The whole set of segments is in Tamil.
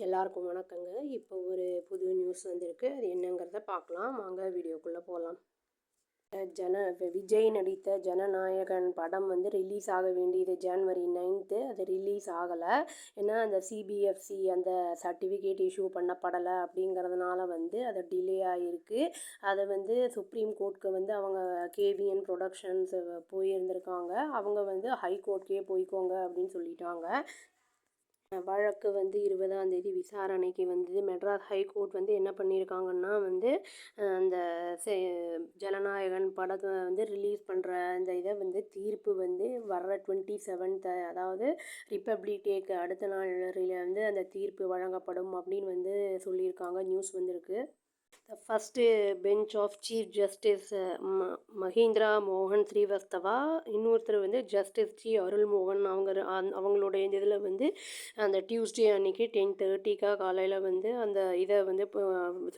எல்லாருக்கும் வணக்கங்க. இப்போ ஒரு புது நியூஸ் வந்திருக்கு. அது என்னங்கிறத பார்க்கலாம். வாங்க வீடியோக்குள்ளே போகலாம். விஜய் நடித்த ஜனநாயகன் படம் வந்து ரிலீஸ் ஆக வேண்டியது ஜனவரி 9. அது ரிலீஸ் ஆகலை. ஏன்னா அந்த சிபிஎஃப்சி அந்த சர்டிஃபிகேட் இஷ்யூ பண்ணப்படலை அப்படிங்கிறதுனால வந்து அது டிலே ஆகிருக்கு. அதை வந்து சுப்ரீம் கோர்ட்டுக்கு வந்து அவங்க கேவிஎன் ப்ரொடக்ஷன்ஸ் போயிருந்திருக்காங்க. அவங்க வந்து ஹை கோர்ட்கே போய்க்கோங்க அப்படின்னு சொல்லிட்டாங்க. வழக்கு வந்து 20ஆம் தேதி விசாரணைக்கு வந்து மெட்ராஸ் ஹைகோர்ட் வந்து என்ன பண்ணியிருக்காங்கன்னா வந்து அந்த ஜனநாயகன் படத்தை வந்து ரிலீஸ் பண்ணுற அந்த இதை வந்து தீர்ப்பு வந்து வர்ற 27th, அதாவது ரிப்பப்ளிக் டேக்கு அடுத்த நாள் வந்து அந்த தீர்ப்பு வழங்கப்படும் அப்படின்னு வந்து சொல்லியிருக்காங்க. நியூஸ் வந்திருக்கு. The first bench of Chief Justice Mahindra மோகன் ஸ்ரீவஸ்தவா, இன்னொருத்தர் வந்து ஜஸ்டிஸ் ஜி அருள் மோகன், அவங்களுடைய இதில் வந்து அந்த டியூஸ்டே அன்றைக்கி 10:30 காலையில் வந்து அந்த இதை வந்து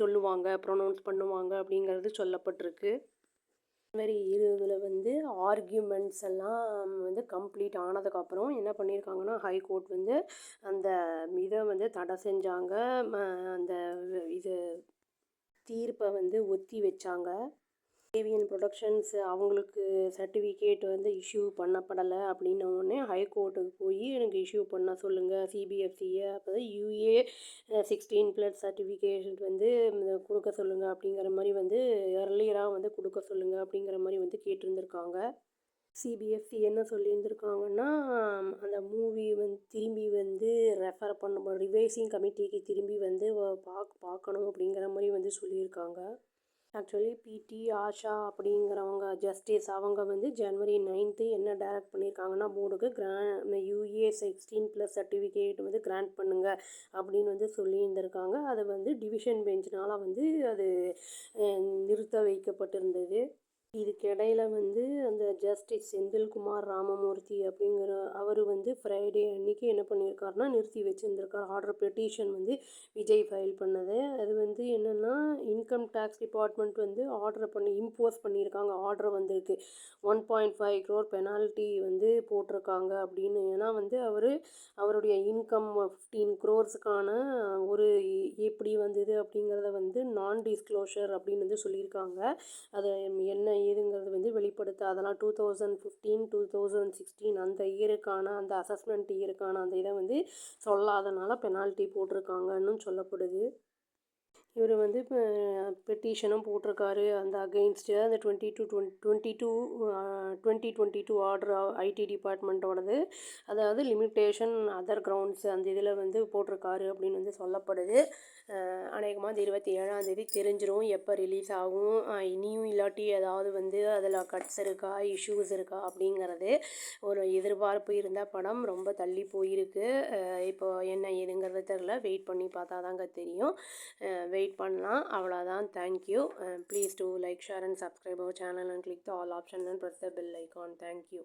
சொல்லுவாங்க, ப்ரொனவுன்ஸ் பண்ணுவாங்க அப்படிங்கிறது சொல்லப்பட்டிருக்கு. ஜனவரி 20 வந்து ஆர்கியூமெண்ட்ஸ் எல்லாம் வந்து கம்ப்ளீட் ஆனதுக்கப்புறம் என்ன பண்ணியிருக்காங்கன்னா ஹைகோர்ட் வந்து அந்த இதை வந்து தடை செஞ்சாங்க. அந்த இது தீர்ப்பை வந்து ஒத்தி வச்சாங்க. கேவிஎன் ப்ரொடக்ஷன்ஸ் அவங்களுக்கு சர்டிஃபிகேட் வந்து இஷ்யூ பண்ணப்படலை அப்படின்னோடனே ஹைகோர்ட்டுக்கு போய் எனக்கு இஷ்யூ பண்ண சொல்லுங்கள் சிபிஎஃப்சியை, அப்போ தான் UA 16+ சர்டிஃபிகேட் வந்து கொடுக்க சொல்லுங்கள் அப்படிங்கிற மாதிரி வந்து எர்லியராக வந்து கொடுக்க சொல்லுங்கள் அப்படிங்கிற மாதிரி வந்து கேட்டிருந்துருக்காங்க. சிபிஎஃப்சி என்ன சொல்லியிருந்துருக்காங்கன்னா அந்த மூவி வந்து திரும்பி வந்து ரெஃபர் பண்ண ரிவைசிங் கமிட்டிக்கு திரும்பி வந்து பார்க்கணும் அப்படிங்கிற மாதிரி வந்து சொல்லியிருக்காங்க. ஆக்சுவலி பிடி ஆஷா அப்படிங்கிறவங்க ஜஸ்டிஸ் அவங்க வந்து ஜனவரி 9 என்ன டைரக்ட் பண்ணியிருக்காங்கன்னா போர்டுக்கு UA 16+ சர்டிஃபிகேட் வந்து கிராண்ட் பண்ணுங்கள் அப்படின்னு வந்து சொல்லியிருந்திருக்காங்க. அது வந்து டிவிஷன் பெஞ்சினால் வந்து அது நிறுத்த வைக்கப்பட்டிருந்தது. இதுக்கிடையில் வந்து அந்த ஜஸ்டிஸ் செந்தில்குமார் ராமமூர்த்தி அப்படிங்கிற அவர் வந்து ஃப்ரைடே அன்றைக்கி என்ன பண்ணியிருக்காருனா நிறுத்தி வச்சுருந்துருக்கார். ஆர்டர் பெட்டிஷன் வந்து விஜய் ஃபைல் பண்ணது. அது வந்து என்னென்னா இன்கம் டேக்ஸ் டிபார்ட்மெண்ட் வந்து இம்போஸ் பண்ணியிருக்காங்க. ஆர்டர் வந்திருக்கு. 1.5 crore பெனால்ட்டி வந்து போட்டிருக்காங்க அப்படின்னு. ஏன்னா வந்து அவருடைய இன்கம் 15 crores ஒரு எப்படி வந்தது அப்படிங்கிறத வந்து நான் டிஸ்க்ளோஷர் அப்படின்னு வந்து சொல்லியிருக்காங்க. அதை என்ன ஏதுங்கிறது வந்து வெளிப்படுத்த அதெல்லாம் 2015, 2016 அந்த இயருக்கான அந்த அசஸ்மெண்ட் இயருக்கான அந்த இதை வந்து சொல்லாதனால பெனால்ட்டி போட்டிருக்காங்கன்னு சொல்லப்படுது. இவர் வந்து இப்போ பெட்டிஷனும் போட்டிருக்காரு அந்த அகெயின்ஸ்டு அந்த 2022 ஆர்டர் ஐடி டிபார்ட்மெண்ட்டோடது. அதாவது லிமிட்டேஷன் அதர் கிரவுண்ட்ஸ் அந்த இதில் வந்து போட்டிருக்காரு அப்படின்னு வந்து சொல்லப்படுது. அநேகமாக இந்த 27ஆம் தேதி தெரிஞ்சிடும் எப்போ ரிலீஸ் ஆகும். இனியும் இல்லாட்டி ஏதாவது வந்து அதில் கட்ஸ் இருக்கா, இஷ்யூஸ் இருக்கா அப்படிங்கிறது ஒரு எதிர்பார்ப்பு இருந்த படம் ரொம்ப தள்ளி போயிருக்கு. இப்போ என்ன ஏதுங்கிறது தெரில. வெயிட் பண்ணி பார்த்தா தாங்க தெரியும். வெயிட் பண்ணலாம். அவ்வளோதான். Thank you. Please do like, share and subscribe our channel and click the all option and press the bell icon. Thank you.